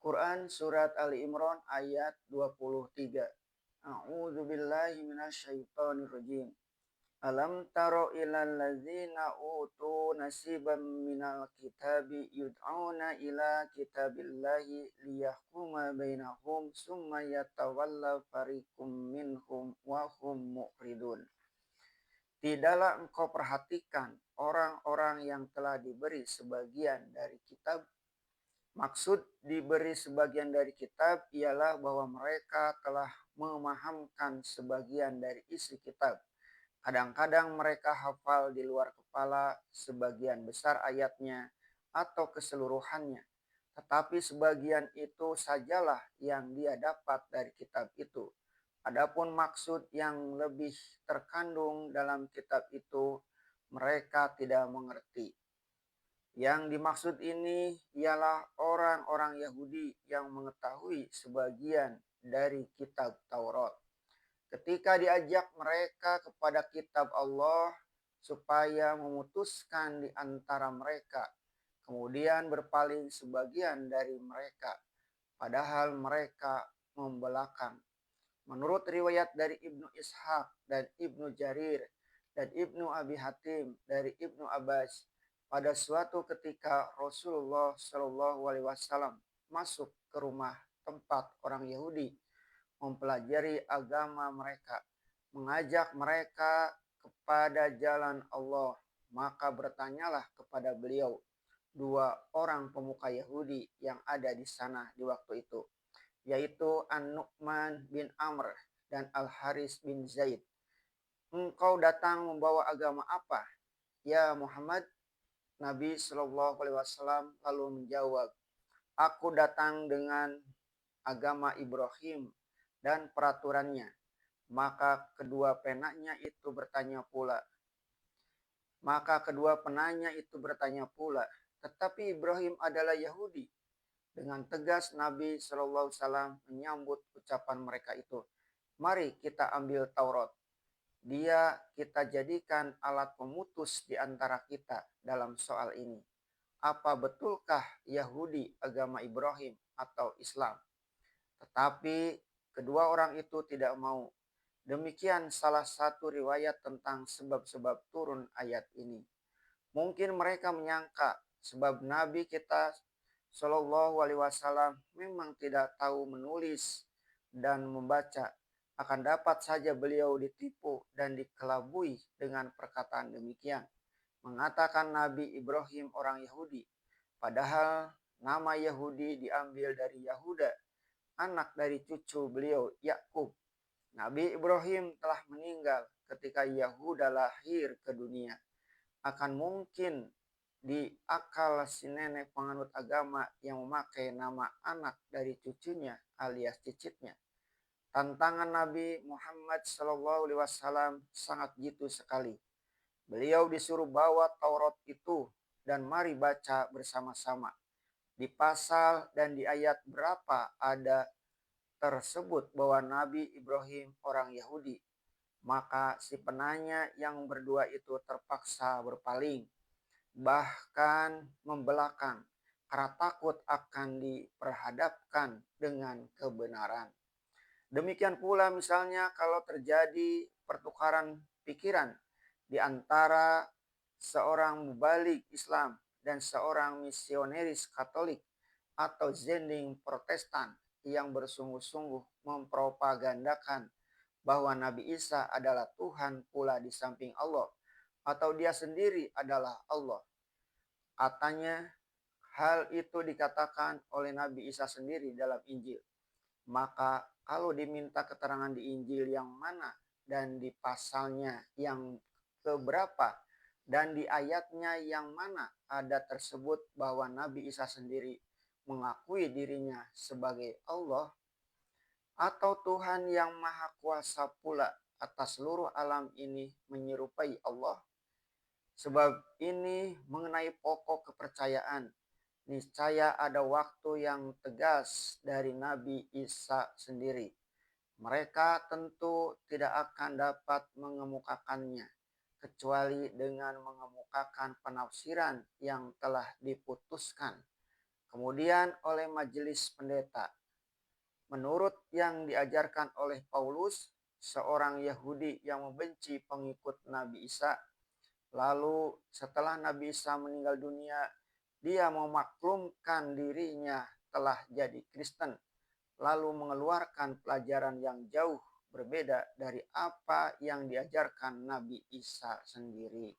Quran Surat Ali Imran ayat 23. A'udzu billahi minasyaitonir rajim. Alam taro ilal ladzina utu nasiban minal kitabi yud'auna ila kitabillahi liyahkuma bainahum summa yatawalla fariqum minhum wa hum mu'ridun. Tidaklah engkau perhatikan orang-orang yang telah diberi sebagian dari kitab. Maksud diberi sebagian dari kitab ialah bahwa mereka telah memahamkan sebagian dari isi kitab. Kadang-kadang mereka hafal di luar kepala sebagian besar ayatnya atau keseluruhannya. Tetapi sebagian itu sajalah yang dia dapat dari kitab itu. Adapun maksud yang lebih terkandung dalam kitab itu, mereka tidak mengerti. Yang dimaksud ini ialah orang-orang Yahudi yang mengetahui sebagian dari kitab Taurat. Ketika diajak mereka kepada kitab Allah supaya memutuskan di antara mereka, kemudian berpaling sebagian dari mereka, padahal mereka membelakang. Menurut riwayat dari Ibnu Ishaq dan Ibnu Jarir dan Ibnu Abi Hatim dari Ibnu Abbas, pada suatu ketika Rasulullah Shallallahu Alaihi Wasallam masuk ke rumah tempat orang Yahudi mempelajari agama mereka, mengajak mereka kepada jalan Allah, maka bertanyalah kepada beliau dua orang pemuka Yahudi yang ada di sana di waktu itu, yaitu An-Nu'man bin Amr dan Al-Haris bin Zaid. Engkau datang membawa agama apa, ya Muhammad? Nabi Shallallahu Alaihi Wasallam lalu menjawab, aku datang dengan agama Ibrahim dan peraturannya. Maka kedua penanya itu bertanya pula. Tetapi Ibrahim adalah Yahudi. Dengan tegas Nabi Shallallahu Alaihi Wasallam menyambut ucapan mereka itu. Mari kita ambil Taurat. Dia kita jadikan alat pemutus di antara kita dalam soal ini. Apa betulkah Yahudi agama Ibrahim atau Islam? Tetapi kedua orang itu tidak mau. Demikian salah satu riwayat tentang sebab-sebab turun ayat ini. Mungkin mereka menyangka sebab Nabi kita Shallallahu Alaihi Wasallam memang tidak tahu menulis dan membaca, akan dapat saja beliau ditipu dan dikelabui dengan perkataan demikian. Mengatakan Nabi Ibrahim orang Yahudi, padahal nama Yahudi diambil dari Yahuda, anak dari cucu beliau Yakub. Nabi Ibrahim telah meninggal ketika Yahuda lahir ke dunia. Akan mungkin di akal si nenek penganut agama yang memakai nama anak dari cucunya alias cicitnya. Tantangan Nabi Muhammad SAW sangat jitu sekali. Beliau disuruh bawa Taurat itu dan mari baca bersama-sama. Di pasal dan di ayat berapa ada tersebut bahwa Nabi Ibrahim orang Yahudi. Maka si penanya yang berdua itu terpaksa berpaling, bahkan membelakang, karena takut akan diperhadapkan dengan kebenaran. Demikian pula misalnya kalau terjadi pertukaran pikiran di antara seorang mubalik Islam dan seorang misionaris Katolik atau zending Protestan yang bersungguh-sungguh mempropagandakan bahwa Nabi Isa adalah Tuhan pula di samping Allah atau dia sendiri adalah Allah. Katanya hal itu dikatakan oleh Nabi Isa sendiri dalam Injil. Maka kalau diminta keterangan di Injil yang mana dan di pasalnya yang keberapa dan di ayatnya yang mana ada tersebut bahwa Nabi Isa sendiri mengakui dirinya sebagai Allah atau Tuhan yang Maha Kuasa pula atas seluruh alam ini menyerupai Allah. Sebab ini mengenai pokok kepercayaan. Niscaya ada waktu yang tegas dari Nabi Isa sendiri. Mereka tentu tidak akan dapat mengemukakannya kecuali dengan mengemukakan penafsiran yang telah diputuskan. kemudian oleh majelis pendeta. Menurut yang diajarkan oleh Paulus, seorang Yahudi yang membenci pengikut Nabi Isa, lalu setelah Nabi Isa meninggal dunia, dia memaklumkan dirinya telah jadi Kristen, lalu mengeluarkan pelajaran yang jauh berbeda dari apa yang diajarkan Nabi Isa sendiri.